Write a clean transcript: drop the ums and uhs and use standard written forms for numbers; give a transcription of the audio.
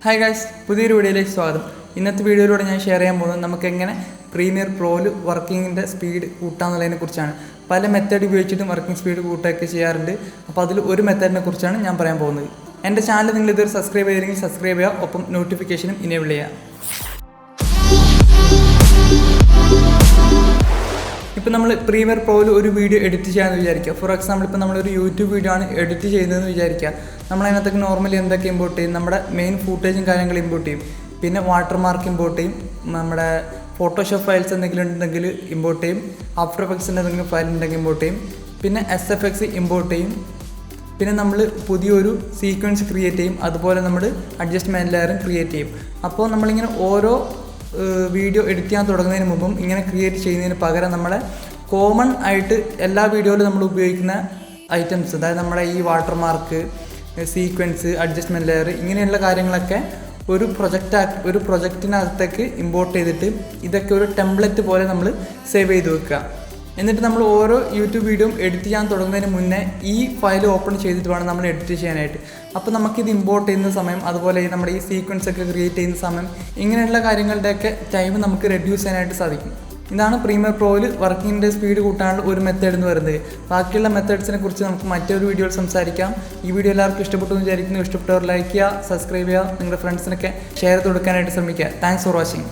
Hi guys, പുതിയൊരു വീഡിയോയിലേക്ക് സ്വാഗതം. ഇന്നത്തെ വീഡിയോയിലൂടെ ഞാൻ ഷെയർ ചെയ്യാൻ പോകുന്നത് നമുക്ക് എങ്ങനെ പ്രീമിയർ പ്രോയിൽ വർക്കിങ്ങിൻ്റെ സ്പീഡ് കൂട്ടാമെന്നുള്ളതിനെ കുറിച്ചാണ്. പല മെത്തേഡ് ഉപയോഗിച്ചിട്ടും വർക്കിംഗ് സ്പീഡ് കൂട്ടുകയൊക്കെ ചെയ്യാറുണ്ട്. അപ്പോൾ അതിൽ ഒരു മെത്തേഡിനെ കുറിച്ചാണ് ഞാൻ പറയാൻ പോകുന്നത്. എൻ്റെ ചാനൽ നിങ്ങൾ ഇതുവരെ സബ്സ്ക്രൈബ് ചെയ്തെങ്കിൽ സബ്സ്ക്രൈബ് ചെയ്യുക, ഒപ്പം നോട്ടിഫിക്കേഷനും ഇനേബിൾ ചെയ്യുക. ഇപ്പോൾ നമ്മൾ പ്രീമിയർ പ്രോയിൽ ഒരു വീഡിയോ എഡിറ്റ് ചെയ്യാമെന്ന് വിചാരിക്കുക. ഫോർ എക്സാമ്പിൾ, ഇപ്പോൾ നമ്മളൊരു യൂട്യൂബ് വീഡിയോ ആണ് എഡിറ്റ് ചെയ്യുന്നതെന്ന് വിചാരിക്കുക. നമ്മളതിനകത്തൊക്കെ നോർമലി എന്തൊക്കെ ഇമ്പോർട്ട് ചെയ്യും? നമ്മുടെ മെയിൻ ഫൂട്ടേജും കാര്യങ്ങളും ഇമ്പോർട്ട് ചെയ്യും. പിന്നെ വാട്ടർമാർക്ക് ഇമ്പോർട്ട് ചെയ്യും. നമ്മുടെ ഫോട്ടോഷോപ്പ് ഫയൽസ് എന്തെങ്കിലും ഉണ്ടെങ്കിൽ ഇമ്പോർട്ട് ചെയ്യും. ആഫ്റ്റർ എഫക്ട്സിൻ്റെ എന്തെങ്കിലും ഫയൽ ഉണ്ടെങ്കിൽ ഇമ്പോർട്ട് ചെയ്യും. പിന്നെ SFX ഇമ്പോർട്ട് ചെയ്യും. പിന്നെ നമ്മൾ പുതിയൊരു സീക്വൻസ് ക്രിയേറ്റ് ചെയ്യും. അതുപോലെ നമ്മൾ അഡ്ജസ്റ്റ്മെൻറ്റ് ലെയറും ക്രിയേറ്റ് ചെയ്യും. അപ്പോൾ നമ്മളിങ്ങനെ ഓരോ വീഡിയോ എഡിറ്റ് ചെയ്യാൻ തുടങ്ങുന്നതിന് മുമ്പും ഇങ്ങനെ ക്രിയേറ്റ് ചെയ്യുന്നതിന് പകരം നമ്മളെ കോമൺ ആയിട്ട് എല്ലാ വീഡിയോയിലും നമ്മൾ ഉപയോഗിക്കുന്ന ഐറ്റംസ്, അതായത് നമ്മുടെ ഈ വാട്ടർമാർക്ക്, സീക്വൻസ്, അഡ്ജസ്റ്റ്മെൻറ്റ് ലെയർ, ഇങ്ങനെയുള്ള കാര്യങ്ങളൊക്കെ ഒരു പ്രൊജക്റ്റിനകത്തേക്ക് ഇമ്പോർട്ട് ചെയ്തിട്ട് ഇതൊക്കെ ഒരു ടെംപ്ലേറ്റ് പോലെ നമ്മൾ സേവ് ചെയ്ത് വെക്കുക. എന്നിട്ട് നമ്മൾ ഓരോ യൂട്യൂബ് വീഡിയോ എഡിറ്റ് ചെയ്യാൻ തുടങ്ങുന്നതിന് മുന്നേ ഈ ഫയൽ ഓപ്പൺ ചെയ്തിട്ട് വേണം നമ്മൾ എഡിറ്റ് ചെയ്യാനായിട്ട്. അപ്പോൾ നമുക്കിത് ഇമ്പോർട്ട് ചെയ്യുന്ന സമയം, അതുപോലെ നമ്മുടെ ഈ സീക്വൻസ് ഒക്കെ ക്രിയേറ്റ് ചെയ്യുന്ന സമയം, ഇങ്ങനെയുള്ള കാര്യങ്ങളുടെയൊക്കെ ടൈം നമുക്ക് റെഡ്യൂസ് ചെയ്യാനായിട്ട് സാധിക്കും. ഇതാണ് പ്രീമിയർ പ്രോയിൽ വർക്കിങ്ങിൻ്റെ സ്പീഡ് കൂട്ടാനുള്ള ഒരു മെത്തേഡ് എന്ന് പറയുന്നത്. ബാക്കിയുള്ള മെത്തേഡ്സിനെ കുറിച്ച് നമുക്ക് മറ്റൊരു വീഡിയോയിൽ സംസാരിക്കാം. ഈ വീഡിയോ എല്ലാവർക്കും ഇഷ്ടപ്പെട്ടു എന്ന് വിചാരിക്കുന്നു. ഇഷ്ടപ്പെട്ടവർ ലൈക്ക് ചെയ്യുക, സബ്സ്ക്രൈബ് ചെയ്യുക, നിങ്ങളുടെ ഫ്രണ്ട്സിനൊക്കെ ഷെയർ ചെയ്ത് കൊടുക്കാനായിട്ട് ശ്രമിക്കുക. Thanks for watching.